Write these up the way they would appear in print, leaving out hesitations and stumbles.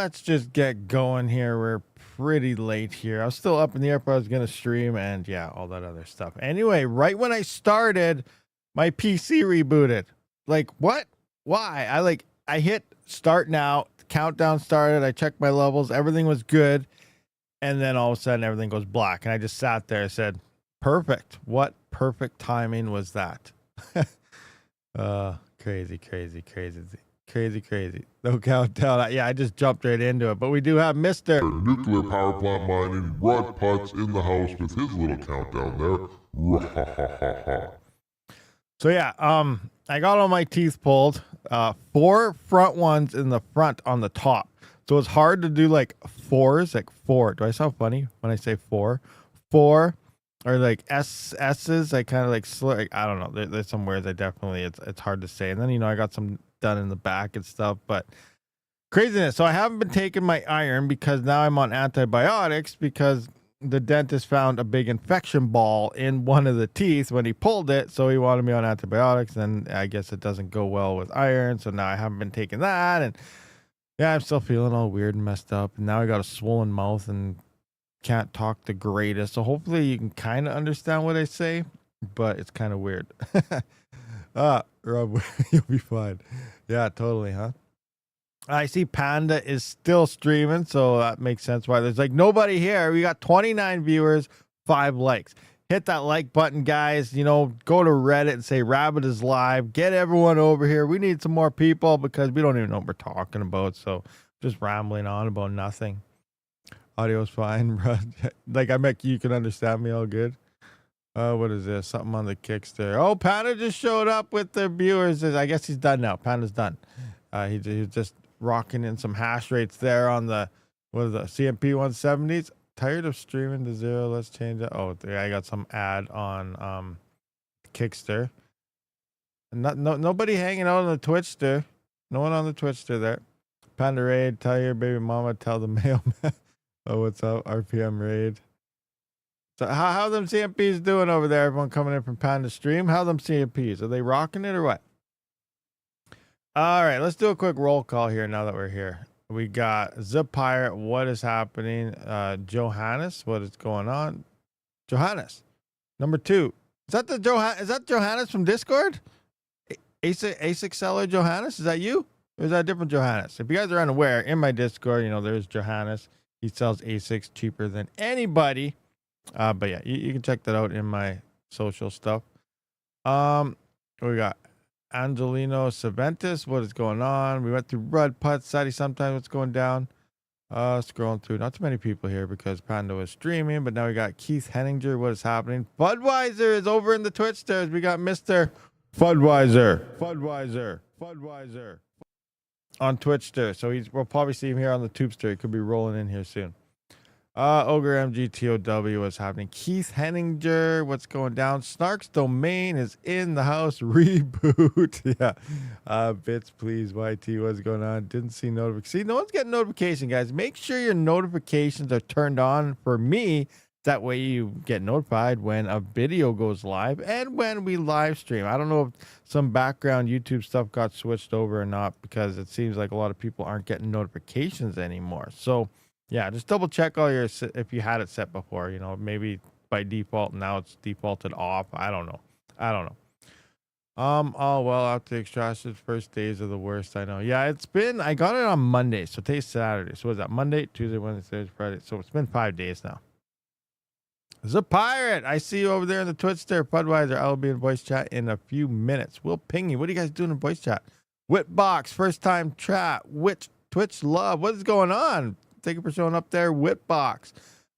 let's just get going here. We're pretty late here. I was still up in the airport. I was going to stream and yeah, all that other stuff. Anyway, right when I started, my PC rebooted. Like, what? Why? I hit start now, countdown started. I checked my levels. Everything was good. And then all of a sudden everything goes black. And I just sat there and said, perfect. What perfect timing was that? Crazy. No countdown. Yeah, I just jumped right into it. But we do have Mr. Nuclear power plant mining, Rod Putz in the house with his little countdown there. So yeah, I got all my teeth pulled. 4 front ones in the front on the top. So it's hard to do like fours, like 4. Do I sound funny when I say 4? 4 or like S's. I kind of like I don't know. There's some words I definitely it's hard to say. And then I got some done in the back and stuff, but craziness. So I haven't been taking my iron because now I'm on antibiotics because the dentist found a big infection ball in one of the teeth when he pulled it. So he wanted me on antibiotics, and I guess it doesn't go well with iron. So now I haven't been taking that, and yeah, I'm still feeling all weird and messed up. And now I got a swollen mouth and can't talk the greatest. So hopefully you can kind of understand what I say, but it's kind of weird. Rob, you'll be fine. Yeah, totally, huh? I see Panda is still streaming, so that makes sense why there's like nobody here. We got 29 viewers, 5 likes. Hit that like button, guys. Go to Reddit and say Rabid is live. Get everyone over here. We need some more people because we don't even know what we're talking about. So just rambling on about nothing. Audio's fine, bro. Like you can understand me all good. What is this? Something on the Kickstarter. Oh, Panda just showed up with the viewers. I guess he's done now. Panda's done. He's just rocking in some hash rates there on the CMP 170s. Tired of streaming to 0. Let's change it. Oh, I got some ad on Kickstarter. Nobody hanging out on the Twitchster. No one on the Twitchster there. Panda Raid, tell your baby mama, tell the mailman. Oh, what's up? RPM Raid. So how them CMPs doing over there? Everyone coming in from Panda Stream. How them CMPs? Are they rocking it or what? All right, let's do a quick roll call here now that we're here. We got The Pirate. What is happening? Johannes, what is going on? Johannes, number 2. Is that Johannes from Discord? Asic seller Johannes? Is that you? Or is that a different Johannes? If you guys are unaware, in my Discord, there's Johannes. He sells ASICs cheaper than anybody. But yeah, you can check that out in my social stuff. We got Angelino Saventis. What is going on? We went through Rud Putz, Sadie sometimes what's going down. Scrolling through. Not too many people here because Panda was streaming, but now we got Keith Henninger. What is happening? Budweiser is over in the Twitch stairs. We got Mr. Budweiser on Twitch there. So we'll probably see him here on the Tubester. He could be rolling in here soon. Ogre MGTOW, what's happening? Keith Henninger, what's going down? Snark's Domain is in the house. Reboot. Yeah. Bits, please. YT, what's going on? Didn't see notification. See, no one's getting notification, guys. Make sure your notifications are turned on for me. That way you get notified when a video goes live and when we live stream. I don't know if some background YouTube stuff got switched over or not, because it seems like a lot of people aren't getting notifications anymore. So yeah, just double check all your, if you had it set before, maybe by default, now it's defaulted off. I don't know. Oh, well, after extraction, first days are the worst. I know. Yeah, I got it on Monday. So today's Saturday. So what is that? Monday, Tuesday, Wednesday, Thursday, Friday. So it's been 5 days now. The Pirate, I see you over there in the Twitch there, Budweiser. I'll be in voice chat in a few minutes. We'll ping you. What are you guys doing in voice chat? Whitbox, first time chat. Twitch love. What is going on? Thank you for showing up there, Whitbox.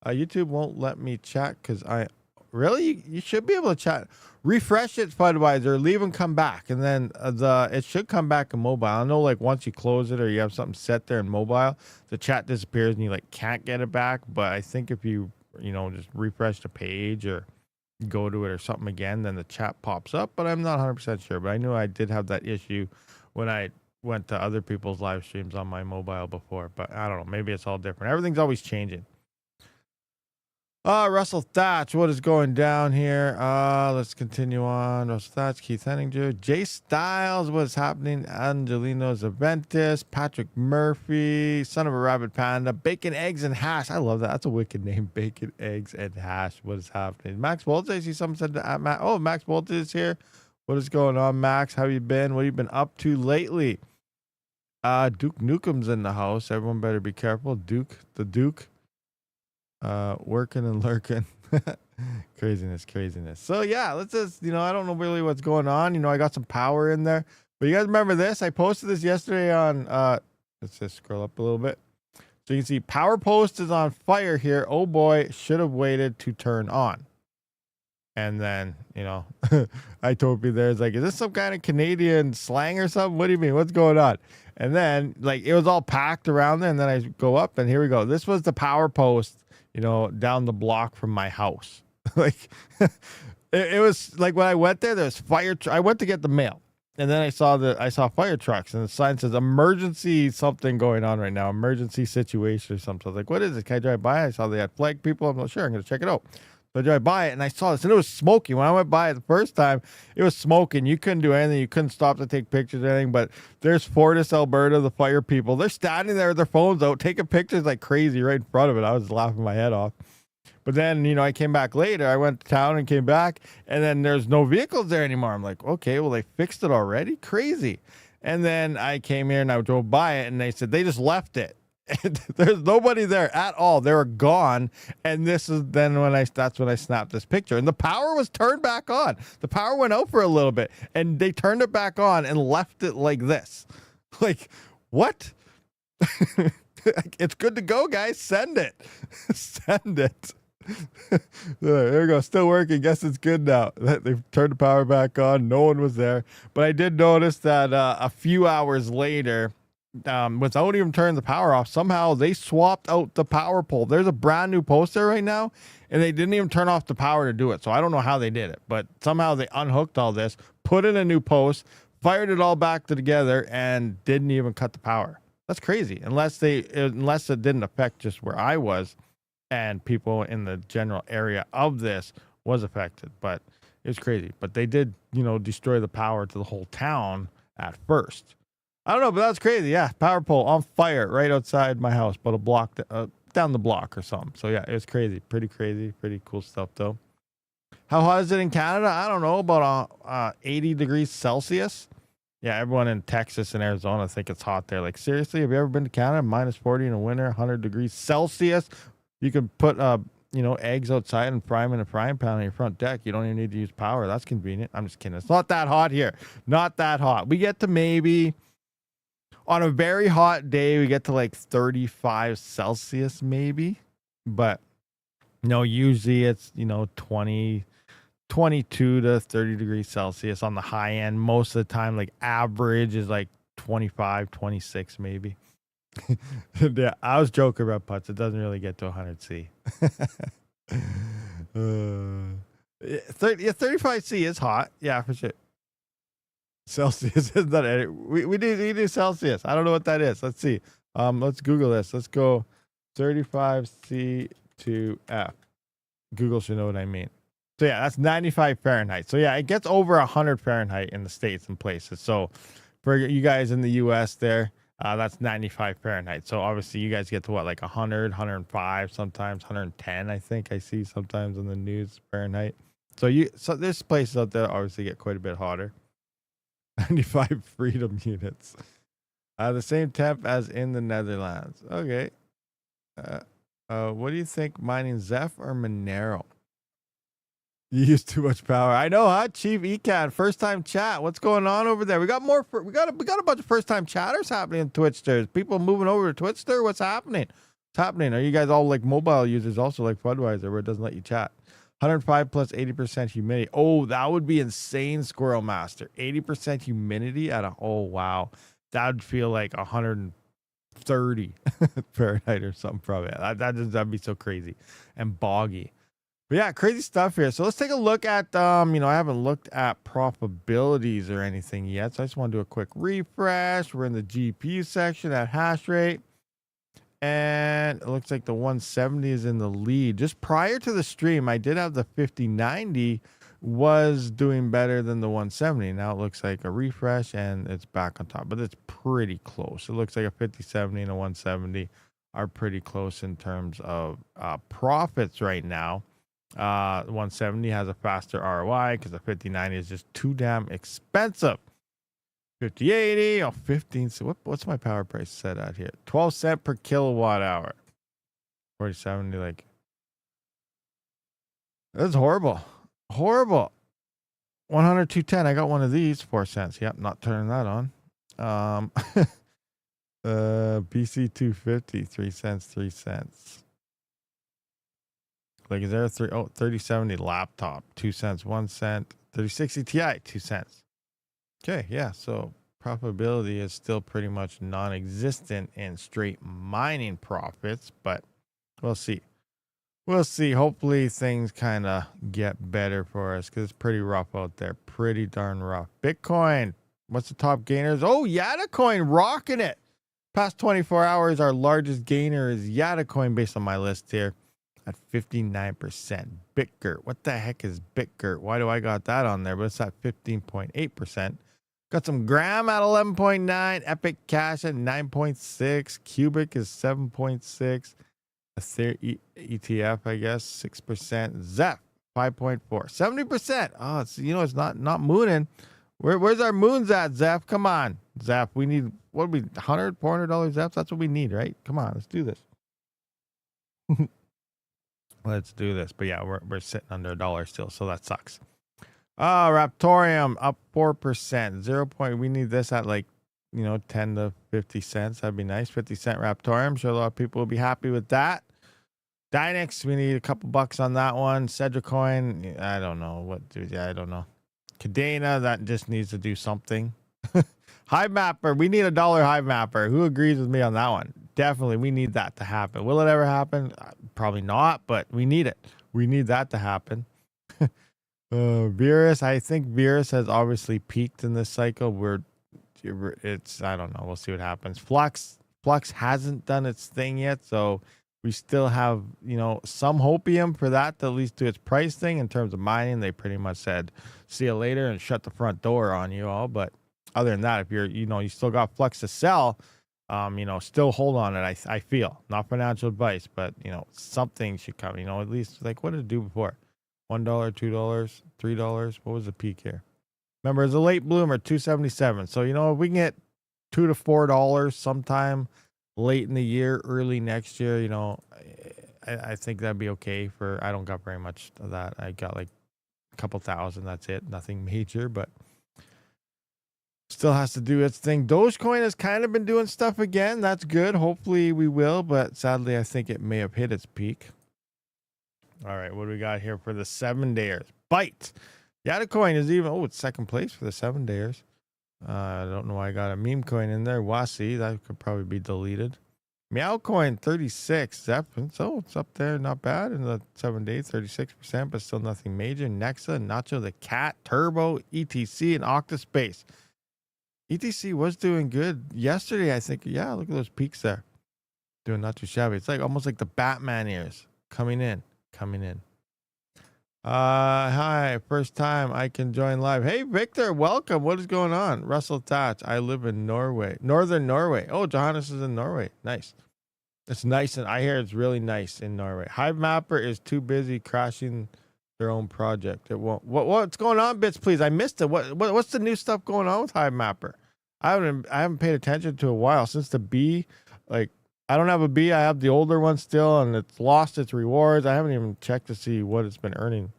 YouTube won't let me chat because you should be able to chat. Refresh it, Budweiser. Leave and come back, and then it should come back in mobile. I know, like once you close it or you have something set there in mobile, the chat disappears and you can't get it back. But I think if you just refresh the page or go to it or something again, then the chat pops up. But I'm not 100% sure. But I knew I did have that issue when I went to other people's live streams on my mobile before, but I don't know. Maybe it's all different. Everything's always changing. Russell Thatch, what is going down here? Let's continue on. Russell Thatch, Keith Henninger, Jay Styles, what is happening? Angelino Zaventis, Patrick Murphy, son of a rabid panda, bacon, eggs, and hash. I love that. That's a wicked name. Bacon, eggs, and hash. What is happening? Max Voltage, I see someone said that. Oh, Max Voltage is here. What is going on, Max? How you been? What have you been up to lately? Duke Nukem's in the house. Everyone better be careful. Duke. Working and lurking. craziness. So yeah, let's just, I don't know really what's going on. I got some power in there, but you guys remember this? I posted this yesterday on, let's just scroll up a little bit. So you can see power post is on fire here. Oh boy, should have waited to turn on. And then, I told you there's like, is this some kind of Canadian slang or something? What do you mean? What's going on? And then like, it was all packed around there. And then I go up and here we go. This was the power post, down the block from my house. Like it was like when I went there, there's I went to get the mail and then I saw fire trucks and the sign says emergency something going on right now, emergency situation or something. I was like, what is it? Can I drive by? I saw they had flag people. I'm like, sure, I'm going to check it out. So I drive by it and I saw this and it was smoking. When I went by it the first time, it was smoking. You couldn't do anything. You couldn't stop to take pictures or anything. But there's Fortis, Alberta, the fire people. They're standing there with their phones out, taking pictures like crazy right in front of it. I was laughing my head off. But then, I came back later. I went to town and came back and then there's no vehicles there anymore. I'm like, okay, well, they fixed it already? Crazy. And then I came here and I drove by it and they said they just left it. There's nobody there at all. They were gone. And this is then that's when I snapped this picture. And the power was turned back on. The power went out for a little bit and they turned it back on and left it like this. Like, what? It's good to go, guys. Send it. Send it. There we go. Still working. Guess it's good now. They've turned the power back on. No one was there. But I did notice that a few hours later, without even turning the power off, somehow they swapped out the power pole. There's a brand new post there right now, and they didn't even turn off the power to do it. So I don't know how they did it, but somehow they unhooked all this, put in a new post, fired it all back together, and didn't even cut the power. That's crazy. Unless it didn't affect just where I was, and people in the general area of this was affected. But it was crazy. But they did, destroy the power to the whole town at first. I don't know, but that's crazy. Yeah, power pole on fire right outside my house, but a block down the block or something. So yeah, it was crazy. Pretty crazy. Pretty cool stuff though. How hot is it in Canada? I don't know, about 80 degrees Celsius. Yeah, everyone in Texas and Arizona think it's hot there. Like, seriously, have you ever been to Canada? Minus 40 in the winter, 100 degrees Celsius. You can put eggs outside and fry them in a frying pan on your front deck. You don't even need to use power. That's convenient. I'm just kidding. It's not that hot here. Not that hot. We get to maybe, on a very hot day, we get to like 35 Celsius maybe. But usually it's, 22 to 30 degrees Celsius on the high end. Most of the time, like average is like 25, 26 maybe. Yeah, I was joking about putts. It doesn't really get to 100 C. 35 C is hot. Yeah, for sure. Celsius is not it. We do Celsius. I don't know what that is. Let's see. Let's Google this. Let's go 35 C to F. Google should know what I mean. So yeah, that's 95 Fahrenheit. So yeah, it gets over 100 Fahrenheit in the States and places. So for you guys in the US there, that's 95 Fahrenheit. So obviously you guys get to what, like 100, 105, sometimes 110, I think I see sometimes in the news Fahrenheit. So there's places out there obviously get quite a bit hotter. 95 freedom units. The same temp as in the Netherlands. Okay. What do you think, mining Zeph or Monero? You use too much power. I know, huh? Chief Ecan, first time chat. What's going on over there? We got we got a bunch of first time chatters happening in Twitchsters. People moving over to Twitchster. What's happening? What's happening? Are you guys all like mobile users also like Budweiser where it doesn't let you chat? 105 plus 80% humidity. Oh, that would be insane, Squirrel Master. 80% humidity oh wow. That would feel like 130 Fahrenheit or something probably. That'd be so crazy and boggy. But yeah, crazy stuff here. So let's take a look at, I haven't looked at probabilities or anything yet. So I just want to do a quick refresh. We're in the GPU section at hash rate. And it looks like the 170 is in the lead. Just prior to the stream, I did have the 5090 was doing better than the 170. Now it looks like a refresh and it's back on top, but it's pretty close. It looks like a 5070 and a 170 are pretty close in terms of profits right now. 170 has a faster ROI because the 5090 is just too damn expensive. 5080, 15. So what's my power price set at here? 12 cents per kilowatt hour. 4070, like, that's horrible. Horrible. 100, 210. I got one of these, 4 cents. Yep, not turning that on. BC 250, 3 cents, 3 cents. Like, is there a 3070 laptop? 2 cents, 1 cent. 3060 Ti, 2 cents. Okay, yeah, so profitability is still pretty much non-existent in straight mining profits, but we'll see. We'll see. Hopefully things kind of get better for us because it's pretty rough out there. Pretty darn rough. Bitcoin, what's the top gainers? Oh, Yatacoin rocking it. Past 24 hours, our largest gainer is Yatacoin based on my list here at 59%. BitGert, what the heck is BitGert? Why do I got that on there? But it's at 15.8%. Got some Gram at 11.9, Epic Cash at 9.6, Cubic is 7.6, ETF, I guess, 6%, Zeph 5.4, 70%. Oh, it's it's not mooning. Where's our moons at, Zeph? Come on, Zeph. We need what we $100, $400 Zeph. That's what we need, right? Come on, let's do this. Let's do this. But yeah, we're sitting under $1 still, so that sucks. Raptorium up 4%. 0. We need this at like 10 to 50 cents. That'd be nice. 50-cent Raptorium. I'm sure a lot of people will be happy with that. Dynex, we need a couple bucks on that one. Cedricoin, I don't know what. I don't know. Cadena, that just needs to do something. Hive Mapper, we need $1 Hive Mapper. Who agrees with me on that one? Definitely, we need that to happen. Will it ever happen? Probably not, but we need it. We need that to happen. Virus, I think Virus has obviously peaked in this cycle. I don't know. We'll see what happens. Flux hasn't done its thing yet, so we still have, some hopium for that to at least do its price thing. In terms of mining, they pretty much said, see you later and shut the front door on you all. But other than that, if you're, you still got Flux to sell, still hold on it. I feel, not financial advice, but, something should come, at least like what did it do before? $1, $2, $3. What was the peak here? Remember, it's a late bloomer, 277. So, if we can get $2 to $4 sometime late in the year, early next year, I think that'd be okay for, I don't got very much of that. I got like a couple thousand. That's it. Nothing major, but still has to do its thing. Dogecoin has kind of been doing stuff again. That's good. Hopefully we will, but sadly, I think it may have hit its peak. All right, what do we got here for the 7-dayers? Byte. Yatacoin is it's second place for the 7-dayers. I don't know why I got a meme coin in there. Wasi, that could probably be deleted. Meowcoin, 36. So it's up there, not bad in the 7 days, 36%, but still nothing major. Nexa, Nacho the Cat, Turbo, ETC, and Octa.Space. ETC was doing good yesterday, I think. Yeah, look at those peaks there. Doing not too shabby. It's like almost like the Batman ears coming in. Hi, first time I can join live. Hey, Victor, welcome. What is going on? Russell Thatch, I live in Norway, northern Norway. Oh, Johannes is in Norway. Nice. It's nice, and I hear it's really nice in Norway. Hive Mapper is too busy crashing their own project. It won't. What's going on, Bits? Please, I missed it. What's the new stuff going on with Hive Mapper? I haven't paid attention to a while since the B. Like, I don't have a B. I have the older one still, and it's lost its rewards. I haven't even checked to see what it's been earning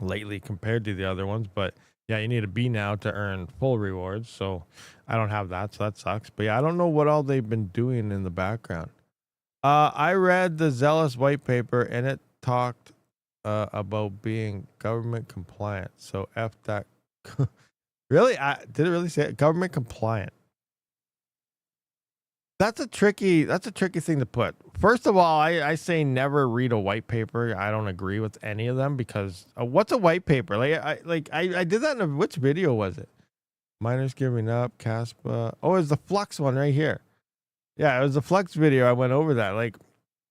lately compared to the other ones. But yeah, you need a B now to earn full rewards. So I don't have that, so that sucks. But yeah, I don't know what all they've been doing in the background. I read the Zealous white paper, and it talked about being government compliant. So F that. Really? Did it really say it? Government compliant? That's a tricky thing to put. First of all, I say never read a white paper. I don't agree with any of them because what's a white paper? I did that in which video was it? Miners giving up, Kaspa. Oh, it's the Flux one right here. Yeah, it was a Flex video. I went over that. Like,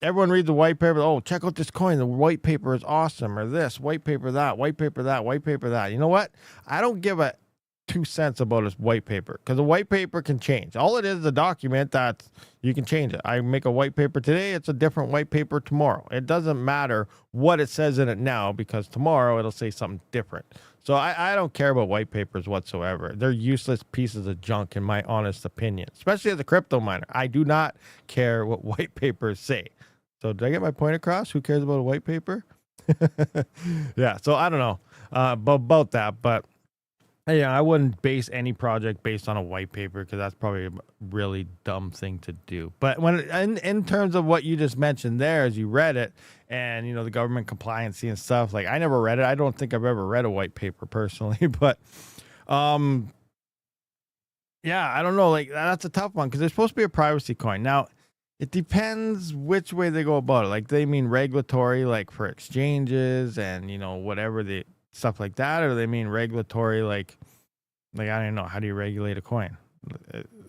everyone reads the white paper. Oh, check out this coin. The white paper is awesome. Or this, white paper that, white paper that, white paper that. You know what? I don't give a 2 cents about this white paper, because the white paper can change. All it is a document that you can change it. I make a white paper today, it's a different white paper tomorrow. It doesn't matter what it says in it now, because tomorrow it'll say something different. So I don't care about white papers whatsoever. They're useless pieces of junk, in my honest opinion, especially as a crypto miner. I do not care what white papers say. So did I get my point across? Who cares about a white paper? Yeah, so I don't know about that, but yeah, I wouldn't base any project based on a white paper, because that's probably a really dumb thing to do. But when in terms of what you just mentioned there, as you read it, and you know, the government compliancy and stuff, like, I never read it. I don't think I've ever read a white paper personally, but yeah, I don't know. Like, that's a tough one, because there's supposed to be a privacy coin. Now, it depends which way they go about it. Like, they mean regulatory, like for exchanges and, you know, whatever the stuff like that, or they mean regulatory, like I don't know, how do you regulate a coin?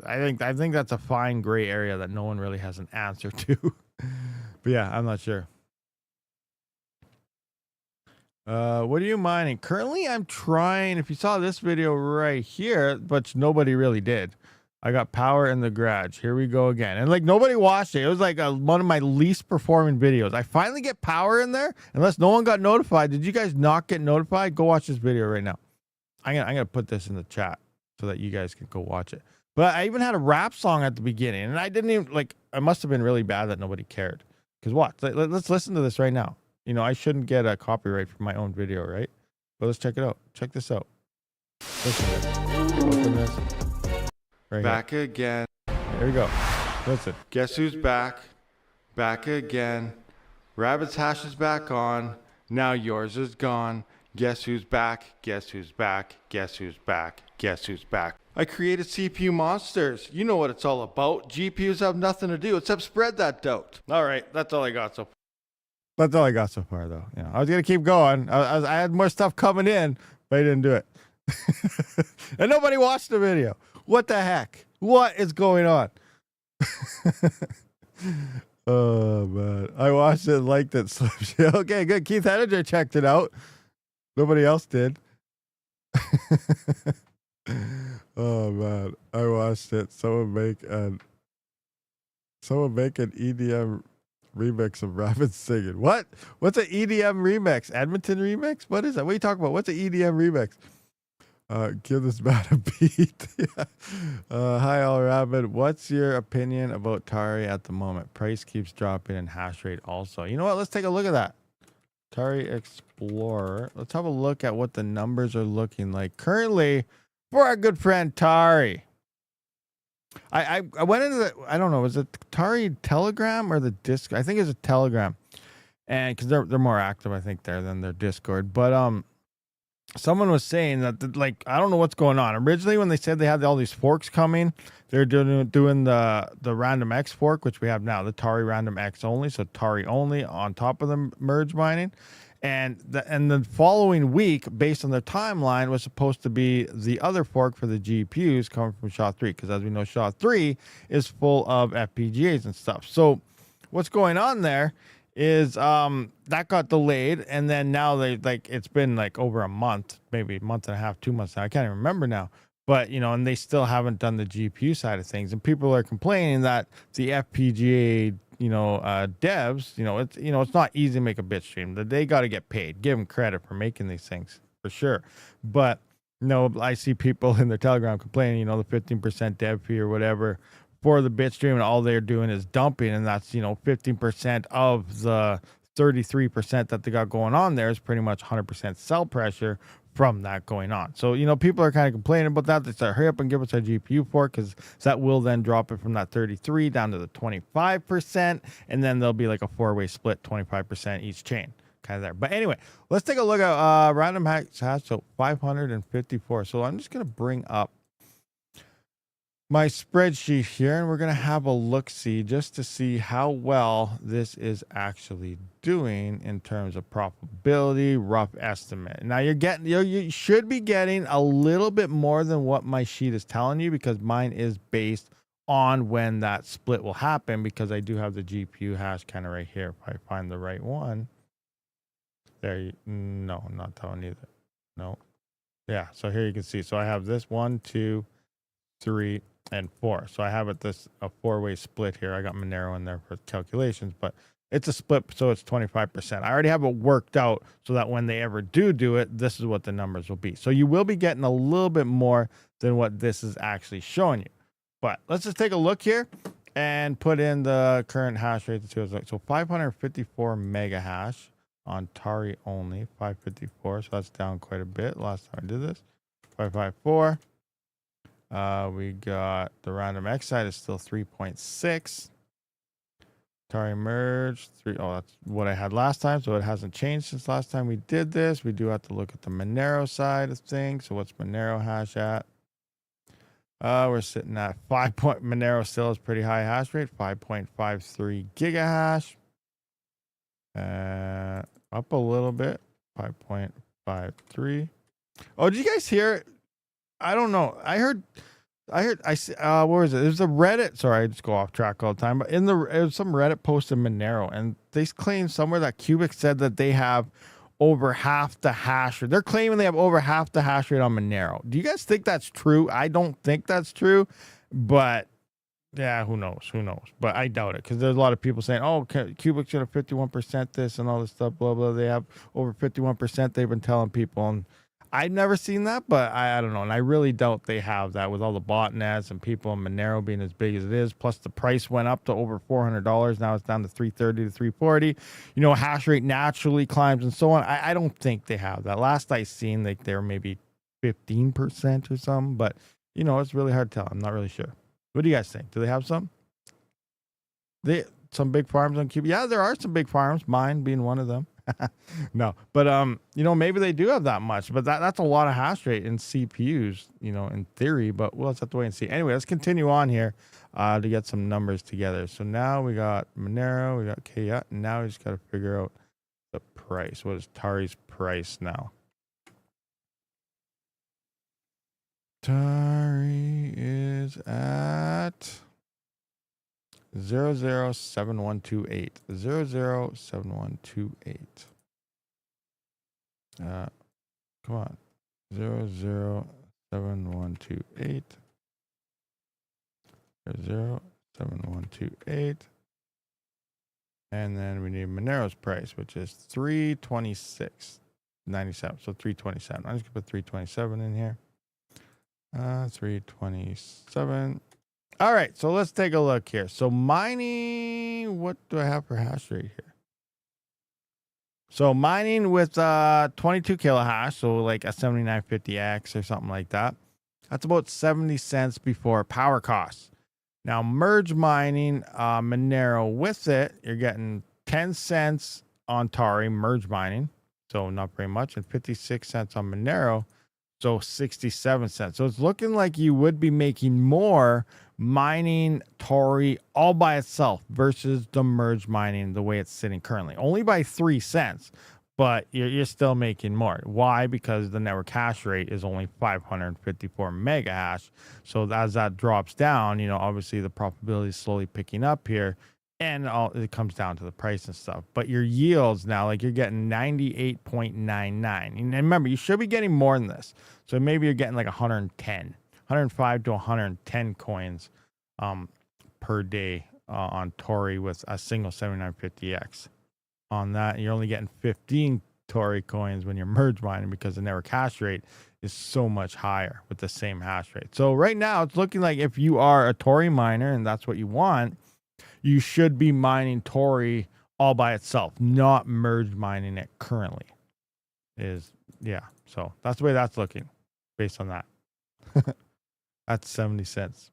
I think that's a fine gray area that no one really has an answer to. But yeah, I'm not sure. What are you mining currently? I'm trying, if you saw this video right here, but nobody really did. I got power in the garage. Here we go again. And like, nobody watched it. It was like one of my least performing videos. I finally get power in there, unless no one got notified. Did you guys not get notified? Go watch this video right now. I'm gonna put this in the chat so that you guys can go watch it. But I even had a rap song at the beginning, and I didn't even, like, I must have been really bad that nobody cared. Because what? Let's listen to this right now. You know, I shouldn't get a copyright for my own video, right? But let's check it out. Check this out. Listen to this. Open this. Right back here. Again. Here we go. Listen. Guess who's back? Back again. Rabid's hash is back on. Now yours is gone. Guess who's back? Guess who's back? Guess who's back? Guess who's back? I created CPU monsters. You know what it's all about. GPUs have nothing to do except spread that doubt. All right, that's all I got so far. That's all I got so far, though. You know, I was gonna keep going. I had more stuff coming in, but I didn't do it. And nobody watched the video. What the heck? What is going on? Oh, man. I watched it and liked it. Okay, good. Keith Henninger checked it out. Nobody else did. Oh, man. I watched it. Someone make an EDM remix of Rabid singing. What? What's an EDM remix? Edmonton remix? What is that? What are you talking about? What's an EDM remix? Give this man a beat. Yeah. Hi, all Rabid. What's your opinion about Tari at the moment? Price keeps dropping and hash rate also. You know what? Let's take a look at that. Tari Explorer. Let's have a look at what the numbers are looking like currently for our good friend Tari. I went into the, I don't know, was it Tari Telegram or the Disc? I think it's a Telegram, and because they're more active, I think, there than their Discord. But someone was saying that, like, I don't know what's going on. Originally, when they said they had all these forks coming, they're doing the Random X fork, which we have now, the Tari Random X only, so Tari only on top of the merge mining. And the following week, based on their timeline, was supposed to be the other fork for the GPUs coming from SHA-3, because as we know, SHA-3 is full of FPGAs and stuff. So what's going on there is that got delayed, and then now it's been like over a month, maybe a month and a half, 2 months now. I can't even remember now. But, you know, and they still haven't done the GPU side of things. And people are complaining that the FPGA, devs, it's not easy to make a bit stream. They got to get paid. Give them credit for making these things, for sure. But, I see people in their Telegram complaining, the 15% dev fee or whatever for the bit stream, and all they're doing is dumping. And that's, 15% of the 33% that they got going on there is pretty much 100% sell pressure from that going on. So, people are kind of complaining about that. They say, hurry up and give us our GPU fork, because that will then drop it from that 33 down to the 25%. And then there'll be like a 4-way split, 25% each chain kind of there. But anyway, let's take a look at random hash. So 554. So I'm just going to bring up my spreadsheet here, and we're going to have a look-see just to see how well this is actually doing in terms of profitability, rough estimate. Now you should be getting a little bit more than what my sheet is telling you, because mine is based on when that split will happen, because I do have the GPU hash kind of right here. If I find the right one, no, not that one either. No. Yeah, so here you can see. So I have this 1, 2, 3, and 4. So I have a 4-way split here. I got Monero in there for calculations, but it's a split, so it's 25%. I already have it worked out so that when they ever do it, this is what the numbers will be. So you will be getting a little bit more than what this is actually showing you. But let's just take a look here and put in the current hash rate to see what it's like. So 554 mega hash on Tari only, 554. So that's down quite a bit. Last time I did this, 554. We got the random X side is still 3.6. Tari merge 3. Oh, that's what I had last time. So it hasn't changed since last time we did this. We do have to look at the Monero side of things. So what's Monero hash at? We're sitting at Monero still is pretty high hash rate, 5.53 gigahash. Up a little bit, 5.53. Oh, did you guys hear? I don't know. I heard. Where was it? It was a Reddit. Sorry, I just go off track all the time. But it was some Reddit post in Monero, and they claimed somewhere that Cubic said that they have over half the hash rate. They're claiming they have over half the hash rate on Monero. Do you guys think that's true? I don't think that's true, but yeah, who knows? Who knows? But I doubt it, because there's a lot of people saying, oh, Cubic should have 51% this and all this stuff, blah, blah. They have over 51%. They've been telling people, and I've never seen that, but I don't know. And I really doubt they have that with all the botnets and people in Monero being as big as it is. Plus the price went up to over $400. Now it's down to $330 to $340. You know, hash rate naturally climbs and so on. I don't think they have that. Last I seen, like, they were maybe 15% or something, but you know, it's really hard to tell. I'm not really sure. What do you guys think? Do they have some? Some big farms on Cubic? Yeah, there are some big farms, mine being one of them. No, but you know, maybe they do have that much, but that's a lot of hash rate in CPUs, you know, in theory, but we'll just have to wait and see. Anyway, let's continue on here to get some numbers together. So now we got Monero, we got Kayat, and now we just got to figure out the price. What is Tari's price now? Tari is at 007128. 007128. Come on. 007128. 07128. And then we need Monero's price, which is 326.97. So 327. I'm just gonna put 327 in here. 327. All right, so let's take a look here. So mining, what do I have for hash rate here? So mining with 22 kilohash, so like a 7950X or something like that. That's about 70 cents before power costs. Now merge mining Monero with it, you're getting 10 cents on Tari merge mining, so not very much, and 56 cents on Monero, so 67 cents. So it's looking like you would be making more mining Tari all by itself versus the merge mining the way it's sitting currently, only by 3 cents, but you're still making more. Why? Because the network hash rate is only 554 mega hash. So as that drops down, you know, obviously the profitability is slowly picking up here, and it comes down to the price and stuff. But your yields now, like, you're getting 98.99. And remember, you should be getting more than this. So maybe you're getting like 105 to 110 coins per day on Tari with a single 7950X. On that, you're only getting 15 Tari coins when you're merge mining, because the network hash rate is so much higher with the same hash rate. So right now, it's looking like if you are a Tari miner and that's what you want, you should be mining Tari all by itself, not merge mining it currently. So that's the way that's looking based on that. That's 70 cents.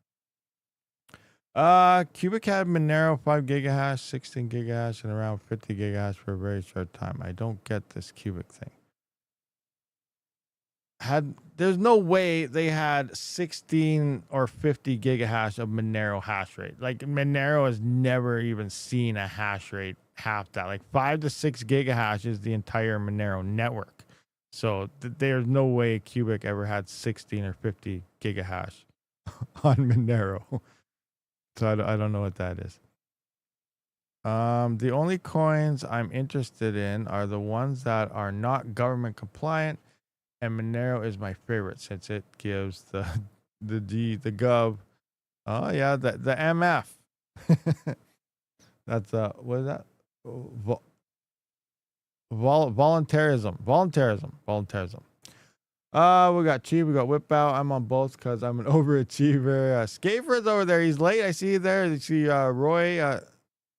Cubic had Monero 5 gigahash, 16 gigahash, and around 50 gigahash for a very short time. I don't get this Cubic thing. There's no way they had 16 or 50 gigahash of Monero hash rate. Like, Monero has never even seen a hash rate half that. Like 5 to 6 gigahash is the entire Monero network. So there's no way Cubic ever had 16 or 50 gigahash on Monero. So I don't know what that is. The only coins I'm interested in are the ones that are not government compliant, and Monero is my favorite since it gives the gov. Oh yeah, the MF. That's what is that? Voluntarism. We got Cheap, we got Whip Out. I'm on both because I'm an overachiever. Skafer's over there. He's late. I see you there. You see Roy,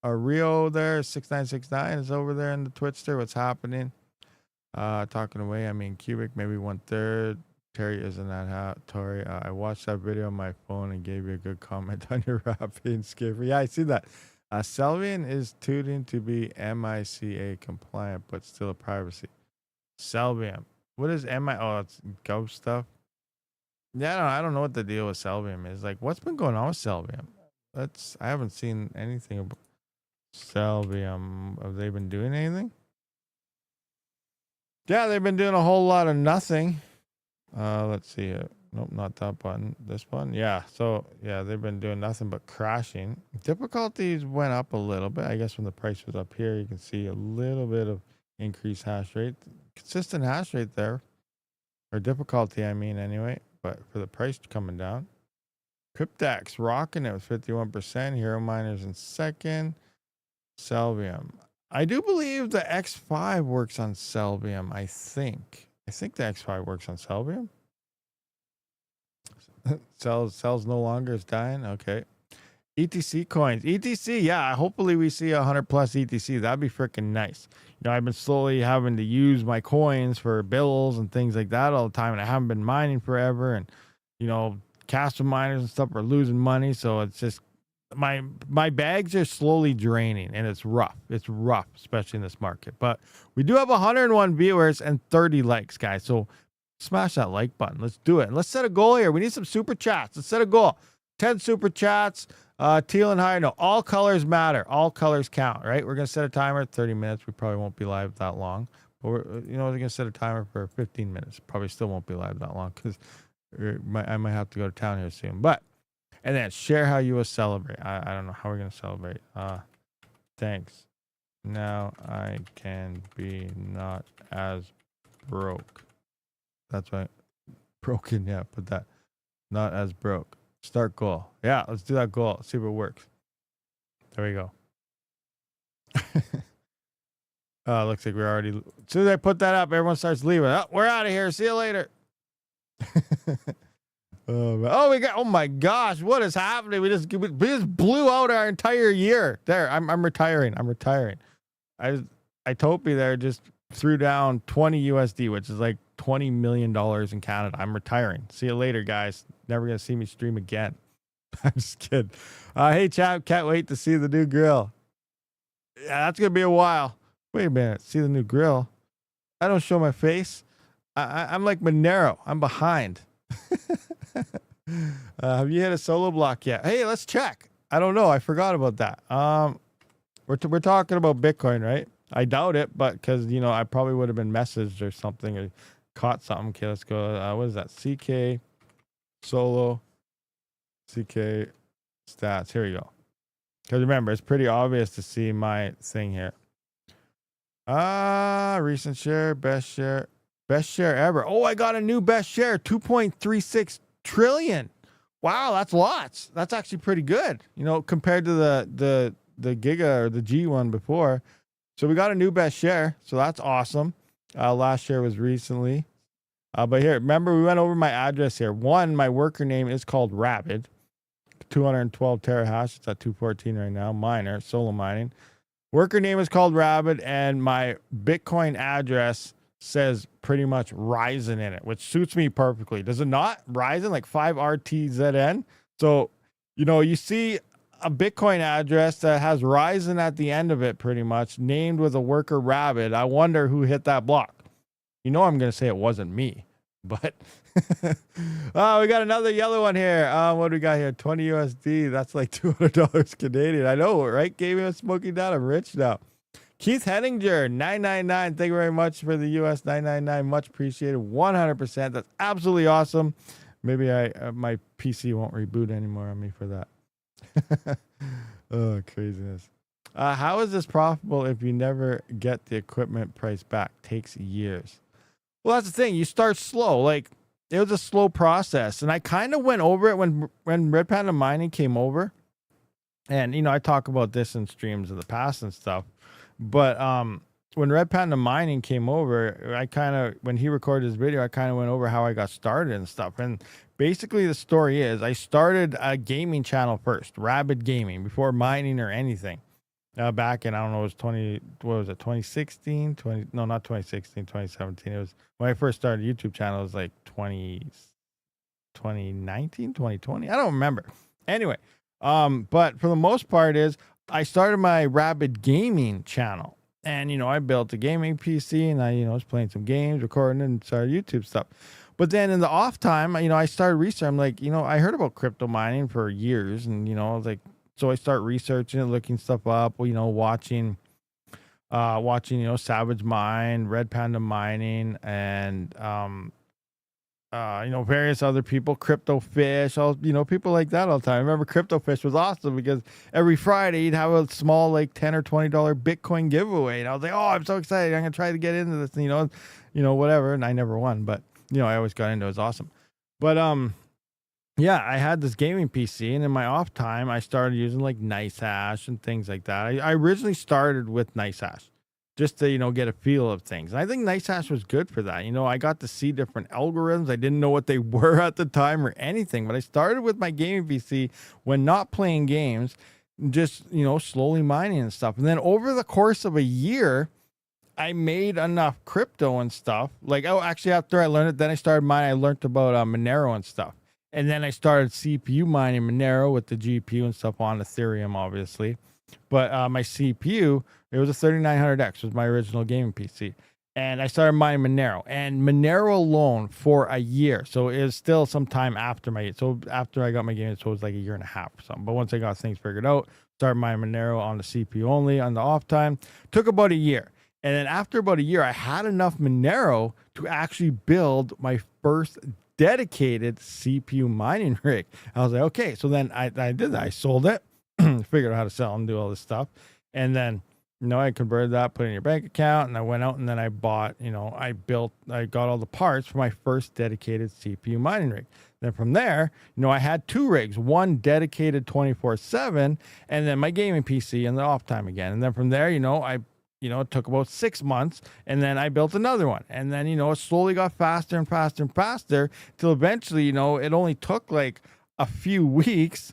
Rio there, 6969 is over there in the Twitchster. What's happening? Talking away. I mean, Cubic, maybe 1/3. Terry isn't that hot. Tori, I watched that video on my phone and gave you a good comment on your rapping Skafer. Yeah, I see that. Selvian is tooting to be MICA compliant, but still a privacy. Selvium. What is MI? Oh, it's gov stuff. Yeah, I don't know what the deal with Selvium is. Like, what's been going on with Selvium? I haven't seen anything about Selvium. Have they been doing anything? Yeah, they've been doing a whole lot of nothing. Let's see here. Nope, not that button. This one. Yeah. So yeah, they've been doing nothing but crashing. Difficulties went up a little bit. I guess when the price was up here, you can see a little bit of increased hash rate. Consistent hash rate there. Or difficulty, I mean, anyway. But for the price coming down. Cryptax rocking it with 51%. Hero Miners in second. Selvium. I do believe the X5 works on Selvium, I think. I think the X5 works on Selvium. Cells no longer is dying. Okay. ETC coins. ETC, yeah. Hopefully we see 100 plus ETC. That'd be freaking nice. You know, I've been slowly having to use my coins for bills and things like that all the time, and I haven't been mining forever. And you know, Kaspa miners and stuff are losing money, so it's just my bags are slowly draining, and it's rough. It's rough, especially in this market. But we do have 101 viewers and 30 likes, guys. So smash that like button. Let's do it. And let's set a goal here. We need some super chats. Let's set a goal. 10 super chats. Teal and higher. No, all colors matter. All colors count, right? We're going to set a timer at 30 minutes. We probably won't be live that long. But we're going to set a timer for 15 minutes. Probably still won't be live that long because I might have to go to town here soon. But, and then share how you will celebrate. I don't know how we're going to celebrate. Thanks. Now I can be not as broke. That's right. Broken, yeah, put that. Not as broke. Start goal. Yeah, let's do that goal. See if it works. There we go. Looks like we're already... As soon as I put that up, everyone starts leaving. Oh, we're out of here. See you later. We got... Oh, my gosh. What is happening? We just blew out our entire year. There, I'm retiring. Itopia there just threw down 20 USD, which is like $20 million in Canada. I'm retiring. See you later, guys. Never gonna see me stream again. I'm just kidding. Hey, chap, can't wait to see the new grill. Yeah, that's gonna be a while. Wait a minute, see the new grill? I don't show my face. I'm like Monero. I'm behind. Have you hit a solo block yet? Hey, let's check. I don't know. I forgot about that. We're talking about Bitcoin, right? I doubt it, but because I probably would have been messaged or something or caught something. Okay, let's go. What is that? CK solo CK stats. Here we go. Because remember, it's pretty obvious to see my thing here. Recent share, best share ever. Oh, I got a new best share, 2.36 trillion. Wow, that's lots. That's actually pretty good, compared to the Giga or the G one before. So we got a new best share. So that's awesome. Last share was recently. But here, remember, we went over my address here. One, my worker name is called Rabid. 212 terahash. It's at 214 right now. Miner, solo mining. Worker name is called Rabid, and my Bitcoin address says pretty much Ryzen in it, which suits me perfectly. Does it not? Ryzen, like 5RTZN. So, you see a Bitcoin address that has Ryzen at the end of it, pretty much, named with a worker Rabid. I wonder who hit that block. I'm going to say it wasn't me, but we got another yellow one here. What do we got here? 20 USD. That's like $200 Canadian. I know, right? Gave me a smoking down. I'm rich now. Keith Henninger, 999. Thank you very much for the US 999. Much appreciated. 100%. That's absolutely awesome. Maybe my PC won't reboot anymore on me for that. Oh, craziness. How is this profitable if you never get the equipment price back? Takes years. Well, that's the thing. You start slow. Like, it was a slow process, and I kind of went over it when Red Panda Mining came over. And I talk about this in streams in the past and stuff. But when Red Panda Mining came over, when he recorded his video, I kind of went over how I got started and stuff. And basically, the story is I started a gaming channel first, Rabid Gaming, before mining or anything. Back in, I don't know, it was 2016, no, not 2016, 2017. It was when I first started a YouTube channel. It was like 2019, 2020. I don't remember. Anyway, but for the most part is I started my Rabid Gaming channel, and I built a gaming PC, and I was playing some games, recording, and started YouTube stuff. But then in the off time, I started researching. I'm like, I heard about crypto mining for years, and I was like, so I start researching and looking stuff up. Watching Savage Mine, Red Panda Mining, and various other people, Crypto Fish, all people like that all the time. I remember Crypto Fish was awesome because every Friday he'd have a small like $10 or $20 Bitcoin giveaway, and I was like, oh, I'm so excited! I'm gonna try to get into this, whatever. And I never won, but I always got into it. It was awesome. But yeah, I had this gaming PC, and in my off time, I started using like NiceHash and things like that. I originally started with NiceHash just to, get a feel of things. And I think NiceHash was good for that. I got to see different algorithms. I didn't know what they were at the time or anything, but I started with my gaming PC when not playing games, just, slowly mining and stuff. And then over the course of a year, I made enough crypto and stuff. Like, actually, after I learned it, then I started mining. I learned about Monero and stuff. And then I started CPU mining Monero with the GPU and stuff on Ethereum, obviously. But my CPU, it was a 3900X, was my original gaming PC. And I started mining Monero. And Monero alone for a year. So it was still some time after after I got my game, so it was like a year and a half or something. But once I got things figured out, started mining Monero on the CPU only, on the off time. Took about a year. And then after about a year, I had enough Monero to actually build my first dedicated CPU mining rig. I was like, okay. So then I did that. I sold it, figured out how to sell and do all this stuff. And then, I converted that, put it in your bank account, and I went out and then I bought, I got all the parts for my first dedicated CPU mining rig. Then from there, I had two rigs, one dedicated 24/7, and then my gaming PC and the off time again. And then from there, it took about 6 months, and then I built another one. And then, it slowly got faster and faster and faster till eventually, it only took like a few weeks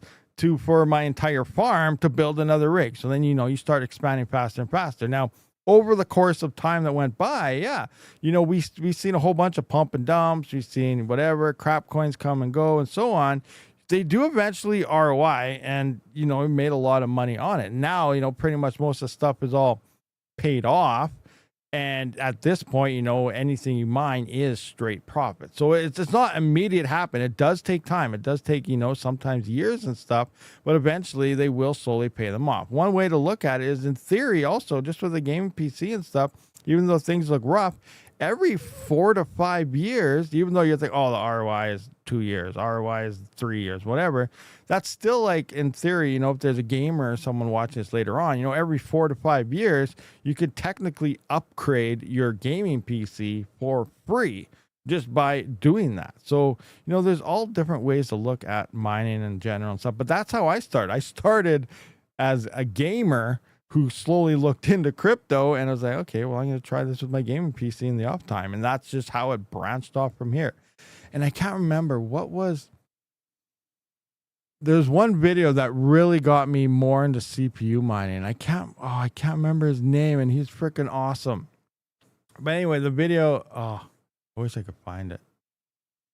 for my entire farm to build another rig. So then, you start expanding faster and faster. Now, over the course of time that went by, yeah, we've seen a whole bunch of pump and dumps. We've seen whatever, crap coins come and go and so on. They do eventually ROI, and, we made a lot of money on it. Now, pretty much most of the stuff is all paid off, and at this point, anything you mine is straight profit. So it's not immediate happen. It does take time. It does take sometimes years and stuff, but eventually they will slowly pay them off. One way to look at it is, in theory, also just with a gaming PC and stuff, even though things look rough, every 4 to 5 years, even though you think, oh, the ROI is 2 years, ROI is 3 years, whatever, that's still, like, in theory, if there's a gamer or someone watching this later on, every 4 to 5 years, you could technically upgrade your gaming PC for free just by doing that. So, there's all different ways to look at mining in general and stuff, but that's how I started. I started as a gamer who slowly looked into crypto, and I was like, okay, well, I'm going to try this with my gaming PC in the off time. And that's just how it branched off from here. And I can't remember there's one video that really got me more into CPU mining. I can't remember his name, and he's freaking awesome. But anyway, the video, I wish I could find it.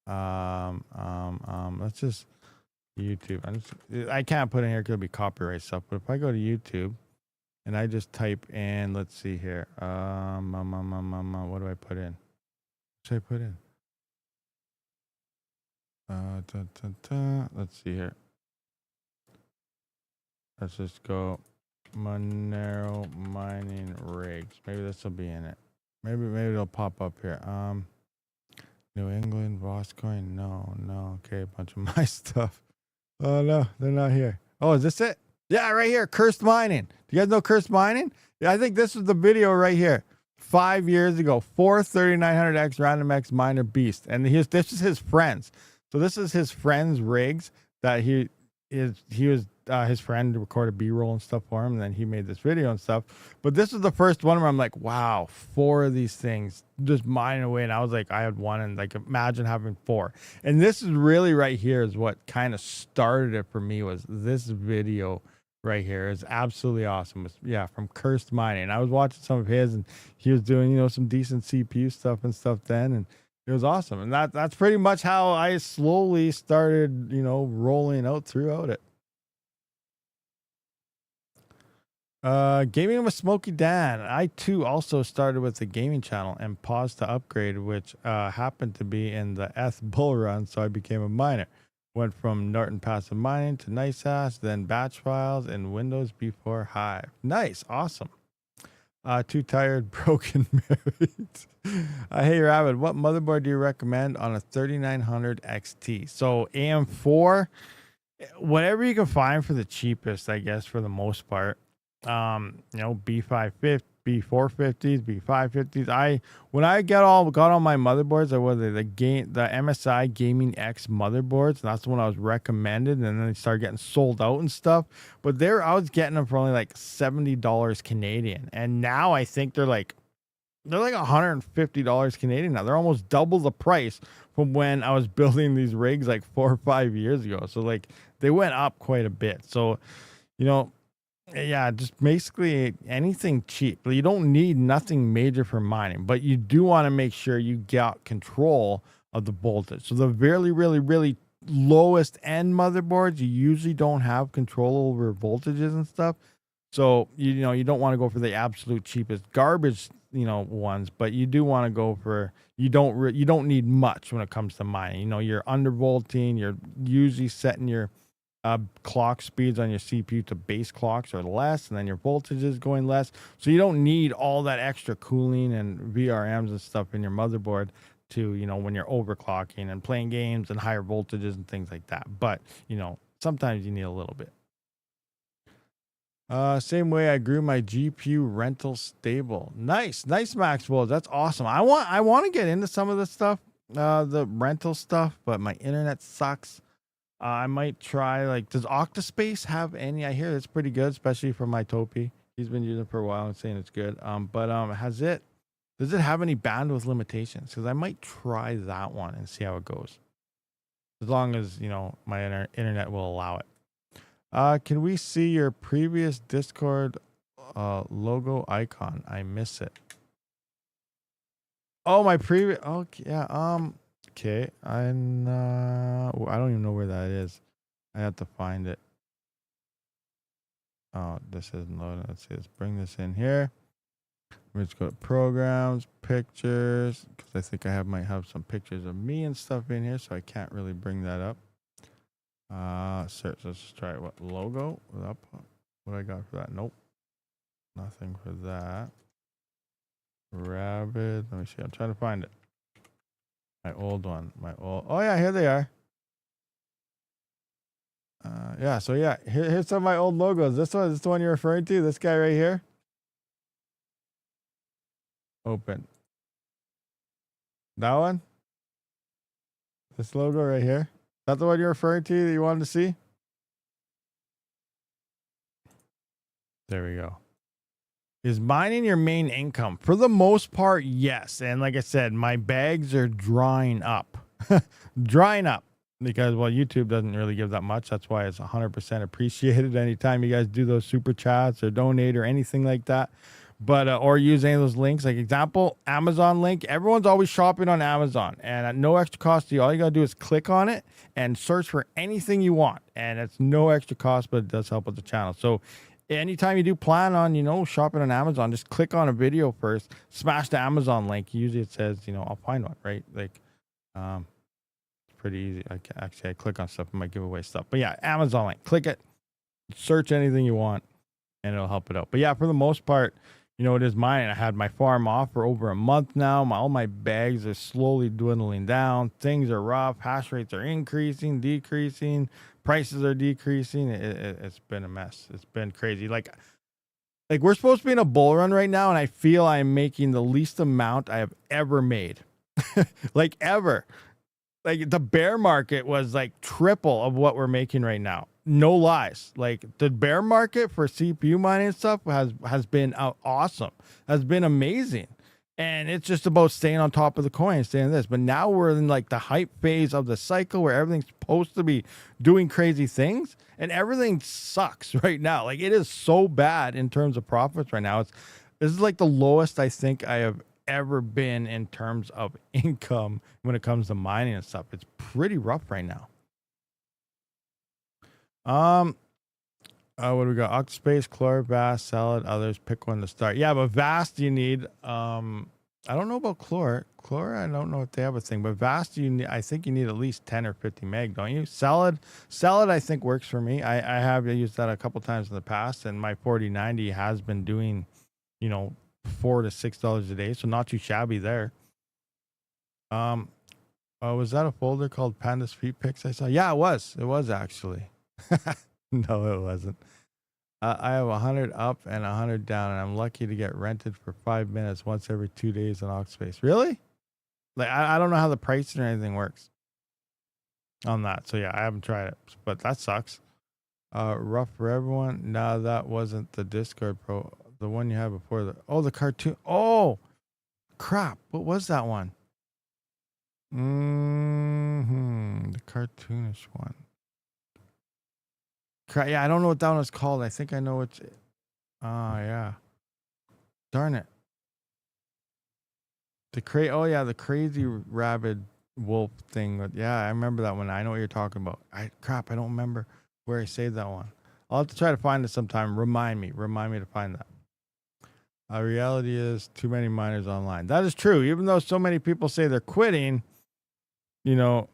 Let's just YouTube. I can't put it in here because it'll be copyright stuff, but if I go to YouTube, and I just type in, let's see here. What do I put in? What should I put in? Let's see here. Let's just go Monero mining rigs. Maybe this will be in it. Maybe it'll pop up here. New England, Voss coin. No. Okay, a bunch of my stuff. Oh no, they're not here. Oh, is this it? Yeah, right here. Cursed mining. Do you guys know cursed mining? Yeah, I think this is the video right here. 5 years ago, 4 3900X Random X Miner Beast. And this is his friends. So this is his friend's rigs that he was his friend recorded B-roll and stuff for him, and then he made this video and stuff. But this is the first one where I'm like, wow, 4 of these things just mining away. And I was like, I had one, and like imagine having 4. And this is really right here is what kind of started it for me, was this video right here. Is absolutely awesome. It's, yeah, from Cursed Mining. I was watching some of his, and he was doing, you know, some decent CPU stuff and stuff then, and it was awesome. And that's pretty much how I slowly started, you know, rolling out throughout it. Gaming with Smokey Dan. I too also started with the gaming channel and paused to upgrade, which happened to be in the bull run, so I became a miner. Went from Norton Passive Mining to NiceHash, then batch files and Windows before Hive. Nice, awesome. Too tired, broken, married. Hey Rabid, what motherboard do you recommend on a 3900 XT? So AM4, whatever you can find for the cheapest, I guess, for the most part. You know, B550, B450s, B550s. When I got all my motherboards, the MSI Gaming X motherboards, and that's the one I was recommended, and then they started getting sold out and stuff. But I was getting them for only like $70 Canadian, and now I think they're like $150 Canadian now. They're almost double the price from when I was building these rigs like 4 or 5 years ago. So like they went up quite a bit. So, you know, yeah, just basically anything cheap. You don't need nothing major for mining, but you do want to make sure you got control of the voltage. So the really, really, really lowest end motherboards, you usually don't have control over voltages and stuff. So, you know, you don't want to go for the absolute cheapest garbage, you know, ones, but you do want to go for, you don't need much when it comes to mining. You know, you're undervolting, you're usually setting your clock speeds on your CPU to base clocks or less, and then your voltage is going less. So you don't need all that extra cooling and VRMs and stuff in your motherboard to, you know, when you're overclocking and playing games and higher voltages and things like that. But, you know, sometimes you need a little bit. Same way I grew my GPU rental stable. Nice Maxwell. That's awesome. I want to get into some of this stuff, the rental stuff, but my internet sucks. I might try, like, does Octa.Space have any? I hear it's pretty good, especially for my Topi. He's been using it for a while and saying it's good. Does it have any bandwidth limitations? Because I might try that one and see how it goes. As long as, you know, my internet will allow it. Can we see your previous Discord logo icon? I miss it. Oh, my previous. Okay, yeah. Okay, I don't even know where that is. I have to find it. Oh, this isn't loading. Let's see. Let's bring this in here. Let's go to programs, pictures, because I think might have some pictures of me and stuff in here, so I can't really bring that up. Search. Let's just try it. What logo? What I got for that? Nope, nothing for that. Rabid. Let me see. I'm trying to find it. My old one. Oh yeah, here they are. Yeah, so yeah, here's some of my old logos. This is the one you're referring to? This guy right here? Open. That one? This logo right here? Is that the one you're referring to that you wanted to see? There we go. Is mining your main income? For the most part, yes. And like I said, my bags are drying up. Drying up. Because, well, YouTube doesn't really give that much. That's why it's 100% appreciated anytime you guys do those super chats or donate or anything like that. But, or use any of those links. Like example, Amazon link. Everyone's always shopping on Amazon. And at no extra cost to you, all you got to do is click on it and search for anything you want. And it's no extra cost, but it does help with the channel. So anytime you do plan on, you know, shopping on Amazon, just click on a video first, smash the Amazon link. Usually it says, you know, I'll find one, right? Like, pretty easy. I click on stuff, it might give away stuff. But yeah, Amazon link, click it, search anything you want, and it'll help it out. But yeah, for the most part, you know, it is mine. I had my farm off for over a month now. All my bags are slowly dwindling down. Things are rough. Hash rates are increasing, decreasing. Prices are decreasing. It's been a mess. It's been crazy. Like we're supposed to be in a bull run right now, and I feel I'm making the least amount I have ever made. Like ever. Like the bear market was like triple of what we're making right now. No lies. Like the bear market for CPU mining and stuff has been awesome. Has been amazing. And it's just about staying on top of the coin, staying this. But now we're in like the hype phase of the cycle where everything's supposed to be doing crazy things, and everything sucks right now. Like it is so bad in terms of profits right now. This is like the lowest I think I have ever been in terms of income when it comes to mining and stuff. It's pretty rough right now. What do we got? Octa.Space, Chlor, Vast, Salad, others. Pick one to start. Yeah, but Vast you need. I don't know about Chlor. Chlor, I don't know if they have a thing, but Vast you need. I think you need at least 10 or 50 meg, don't you? Salad, I think works for me. I have used that a couple times in the past, and my 4090 has been doing, you know, $4 to $6 a day, so not too shabby there. Was that a folder called Panda's Feet Pics I saw? Yeah, it was actually. No, it wasn't. I have 100 up and 100 down, and I'm lucky to get rented for 5 minutes once every 2 days on Octa.Space. Really? Like I don't know how the pricing or anything works on that. So yeah, I haven't tried it, but that sucks. Rough for everyone. No, that wasn't the Discord Pro. The one you had before the cartoon. Oh, crap. What was that one? The cartoonish one. Yeah, I don't know what that one is called. I think I know what's. Oh yeah. Darn it. The crazy rabid wolf thing. Yeah, I remember that one. I know what you're talking about. I don't remember where I saved that one. I'll have to try to find it sometime. Remind me to find that. Reality is too many miners online. That is true. Even though so many people say they're quitting, you know,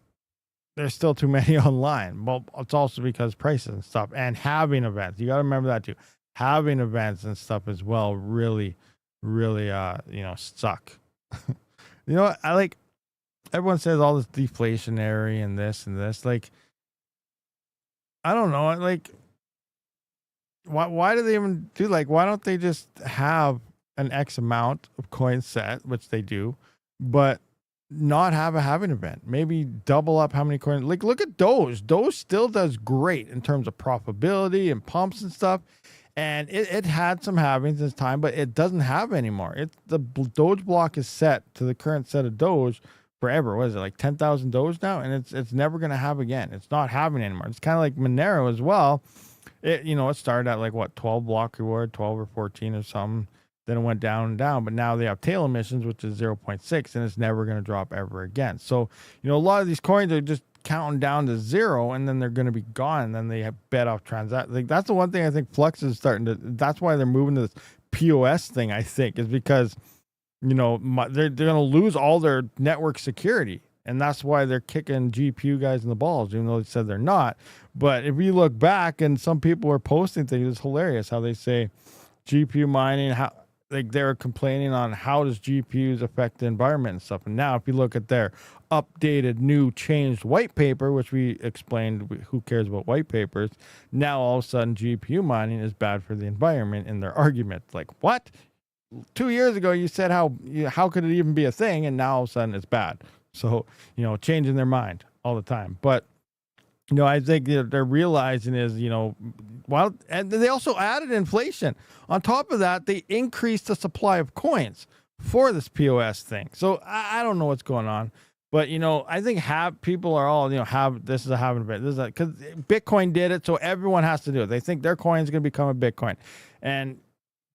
there's still too many online. Well, it's also because prices and stuff and having events. You got to remember that too. Having events and stuff as well really, really, suck. You know what? I like, everyone says all this deflationary and this and this. Like, I don't know. Like, why do they even do, like, why don't they just have an X amount of coins set, which they do, but not have a halving event? Maybe double up how many coins. Like, look at Doge. Doge still does great in terms of profitability and pumps and stuff. And it had some halvings this time, but it doesn't have anymore. The Doge block is set to the current set of Doge forever. What is it, like 10,000 Doge now? And it's never going to have again. It's not having anymore. It's kind of like Monero as well. It started at like what, 12 block reward, 12 or 14 or something. Then it went down and down, but now they have tail emissions, which is 0.6, and it's never going to drop ever again. So, a lot of these coins are just counting down to 0, and then they're going to be gone. And then they have bet off transact. Like, that's the one thing I think Flux is starting to. That's why they're moving to this POS thing. I think is because, they're going to lose all their network security, and that's why they're kicking GPU guys in the balls, even though they said they're not. But if you look back, and some people are posting things, it's hilarious how they say GPU mining, like they were complaining on how does GPUs affect the environment and stuff. And now if you look at their updated, new, changed white paper, which we explained, who cares about white papers? Now all of a sudden GPU mining is bad for the environment in their argument. Like, what? 2 years ago you said how could it even be a thing? And now all of a sudden it's bad. So, changing their mind all the time. But I think they're realizing is, and they also added inflation. On top of that, they increased the supply of coins for this POS thing. So I don't know what's going on, but I think people are all, this is a halving event. This is because Bitcoin did it, so everyone has to do it. They think their coin is going to become a Bitcoin, and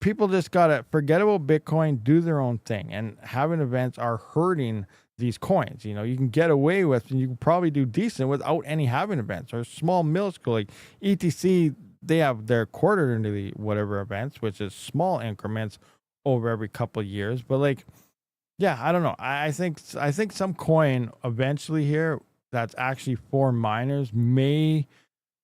people just gotta forget about Bitcoin, do their own thing. And halving events are hurting these coins. You can get away with, and you can probably do decent without any halving events or small minuscule, like ETC. They have their quarterly whatever events, which is small increments over every couple of years. But like, yeah, I don't know. I think some coin eventually here that's actually for miners may,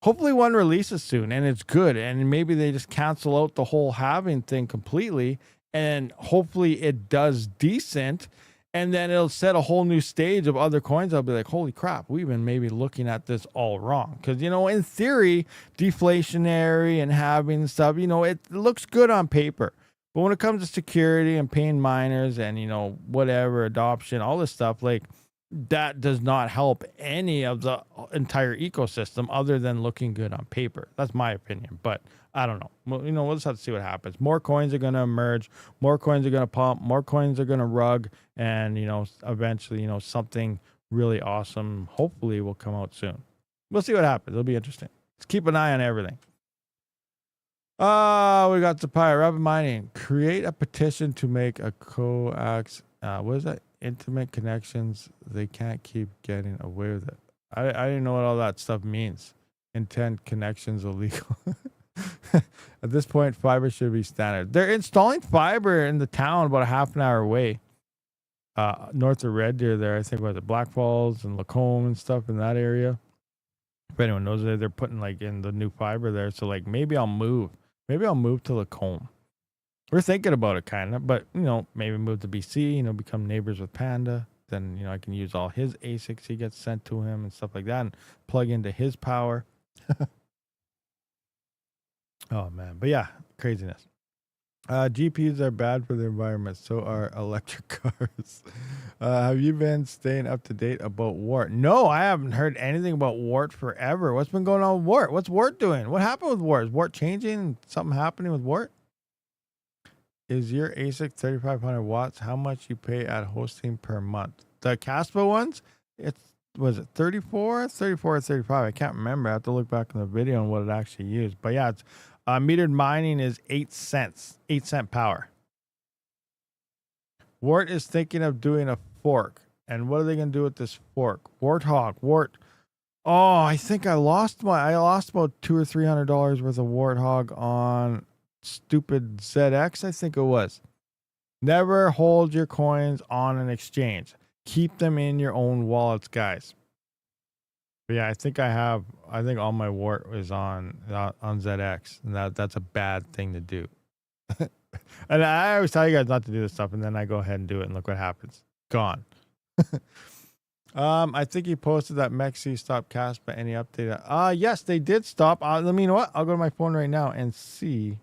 hopefully one releases soon and it's good, and maybe they just cancel out the whole halving thing completely, and hopefully it does decent. And then it'll set a whole new stage of other coins. I'll be like, holy crap, we've been maybe looking at this all wrong. Because, you know, in theory, deflationary and halving stuff, you know, it looks good on paper. But when it comes to security and paying miners and, you know, whatever, adoption, all this stuff, like, that does not help any of the entire ecosystem other than looking good on paper. That's my opinion. But I don't know. Well, you know, we'll just have to see what happens. More coins are going to emerge. More coins are going to pump. More coins are going to rug. And, you know, eventually, you know, something really awesome hopefully will come out soon. We'll see what happens. It'll be interesting. Let's keep an eye on everything. We got the pirate Rabid mining. Create a petition to make a coax. What is that? Intimate connections. They can't keep getting away with it. I didn't know what all that stuff means. Intent connections illegal. At this point, fiber should be standard. They're installing fiber in the town about a half an hour away. North of Red Deer there, I think was it Black Falls and Lacombe and stuff in that area. If anyone knows it, they're putting like in the new fiber there. So like maybe I'll move. Maybe I'll move to Lacombe. We're thinking about it kind of, but you know, maybe move to BC, you know, become neighbors with Panda. Then, you know, I can use all his ASICs he gets sent to him and stuff like that and plug into his power. Oh man, but yeah, craziness. GPUs are bad for the environment, so are electric cars. Have you been staying up to date about Wart? No, I haven't heard anything about Wart forever. What's been going on with Wart? What's Wart doing? What happened with Wart? Is Wart changing? Something happening with Wart? Is your ASIC 3,500 watts? How much you pay at hosting per month? The Kaspa ones, was it 34, 34 or 35? I can't remember. I have to look back in the video on what it actually used. But yeah, it's metered mining is 8 cents, 8-cent power. Wart is thinking of doing a fork. And what are they going to do with this fork? Warthog, Wart. Oh, I think I lost about $200 or $300 worth of Warthog on stupid ZX, I think it was. Never hold your coins on an exchange. Keep them in your own wallets, guys. But yeah, I think all my Wart is on ZX, and that's a bad thing to do. And I always tell you guys not to do this stuff, and then I go ahead and do it, and look what happens. Gone. I think he posted that Mexi stopped Kaspa. Any update? Yes, they did stop. Let me, you know what? I'll go to my phone right now and see.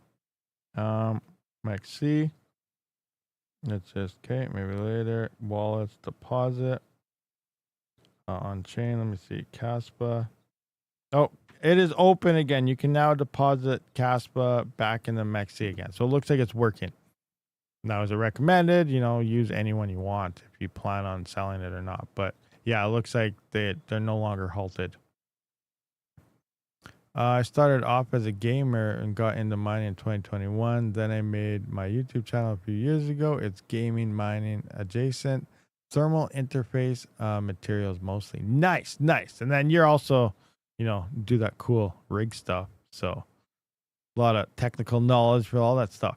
Mexi. It's just okay. Maybe later. Wallets deposit on chain. Let me see. Kaspa. Oh, it is open again. You can now deposit Kaspa back in the Mexi again. So it looks like it's working. Now, is it recommended? You know, use anyone you want if you plan on selling it or not. But yeah, it looks like they're no longer halted. I started off as a gamer and got into mining in 2021. Then I made my YouTube channel a few years ago. It's gaming, mining, adjacent, thermal interface materials mostly. Nice. And then you're also, you know, do that cool rig stuff. So a lot of technical knowledge for all that stuff.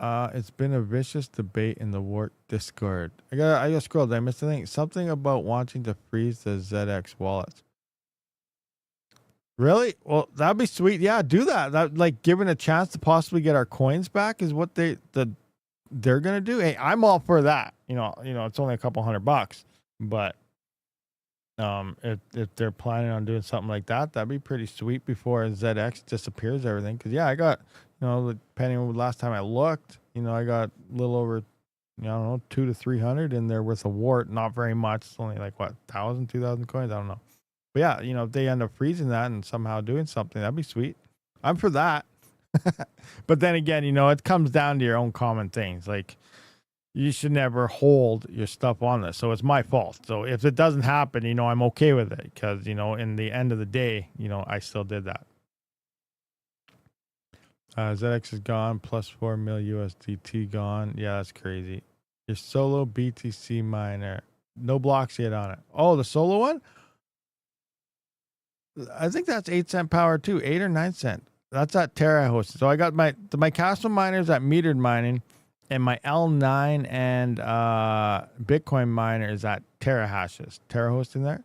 It's been a vicious debate in the Wart Discord. I got scrolled. I missed something about wanting to freeze the ZX wallets. Really? Well, that'd be sweet. Yeah, do that. That, like, given a chance to possibly get our coins back is what they're gonna do. Hey, I'm all for that. You know, it's only a couple $100, but if they're planning on doing something like that, that'd be pretty sweet before ZX disappears everything. Because yeah, I got, you know, depending on the last time I looked, you know, I got a little over, I don't know, 200 to 300 in there worth of Wart. Not very much. It's only like what, 1,000, 2,000 coins. I don't know. But yeah, you know, if they end up freezing that and somehow doing something, that'd be sweet. I'm for that. But then again, you know, it comes down to your own common things. Like, you should never hold your stuff on this. So it's my fault. So if it doesn't happen, you know, I'm okay with it. Because, you know, in the end of the day, you know, I still did that. ZX is gone. Plus 4 mil USDT gone. Yeah, that's crazy. Your solo BTC miner. No blocks yet on it. Oh, the solo one? I think that's 8-cent power too, 8 or 9 cent. That's at Terra hosted. So I got my Kaspa miners at metered mining, and my L9 and Bitcoin miner is at Terra hashes. Terra hosting there.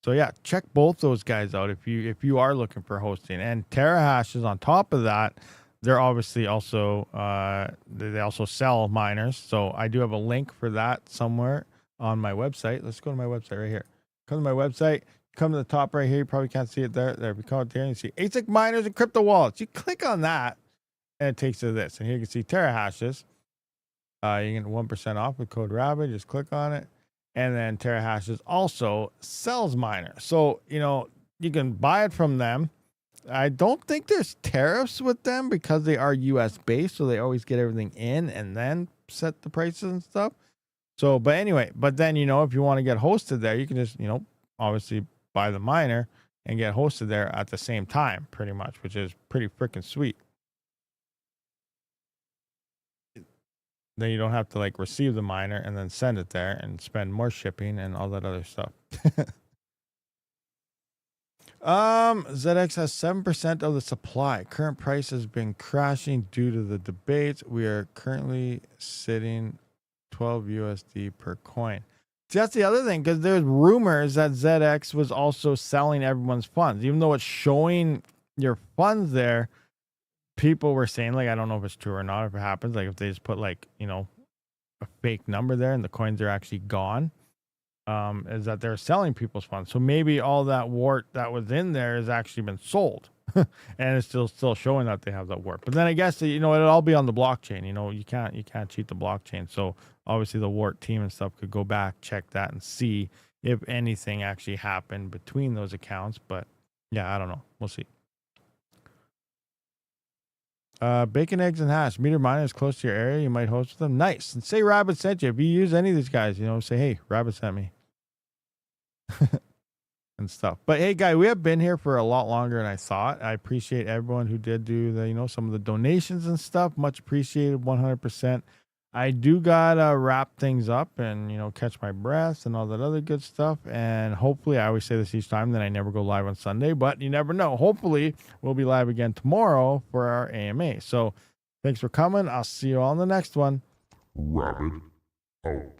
So yeah, check both those guys out if you are looking for hosting. And Terra hashes on top of that, they're obviously also they also sell miners. So I do have a link for that somewhere on my website. Let's go to my website right here. Come to my website. Come to the top right here. You probably can't see it there. There, if you come up there, you see asic miners and crypto wallets. You click on that, and it takes you to this. And here you can see terahashes. You get 1% off with code Rabid. Just click on it. And then terahashes also sells miners. So, you know, you can buy it from them. I don't think there's tariffs with them because they are US based. So they always get everything in and then set the prices and stuff. So, but anyway, but then, you know, if you want to get hosted there, you can just, you know, obviously buy the miner and get hosted there at the same time, pretty much, which is pretty freaking sweet. Then you don't have to like receive the miner and then send it there and spend more shipping and all that other stuff. ZX has 7% of the supply. Current price has been crashing due to the debates. We are currently sitting 12 USD per coin. See, that's the other thing, because there's rumors that ZX was also selling everyone's funds. Even though it's showing your funds there, people were saying, like, I don't know if it's true or not, if it happens, like if they just put like, you know, a fake number there and the coins are actually gone, is that they're selling people's funds. So maybe all that wart that was in there has actually been sold. And it's still showing that they have that wart. But then I guess, you know, it'll all be on the blockchain. You know, you can't cheat the blockchain. So obviously the wart team and stuff could go back, check that, and see if anything actually happened between those accounts. But yeah, I don't know. We'll see. Bacon, eggs, and hash. Meter miner is close to your area. You might host with them. Nice. And say Rabid sent you. If you use any of these guys, you know, say, hey, Rabid sent me. And stuff. But hey, guy, we have been here for a lot longer than I thought. I appreciate everyone who did do the, you know, some of the donations and stuff. Much appreciated, 100%. I do gotta wrap things up and, you know, catch my breath and all that other good stuff. And hopefully, I always say this each time, that I never go live on Sunday, but you never know. Hopefully, we'll be live again tomorrow for our AMA. So thanks for coming. I'll see you all in the next one. Rabid out.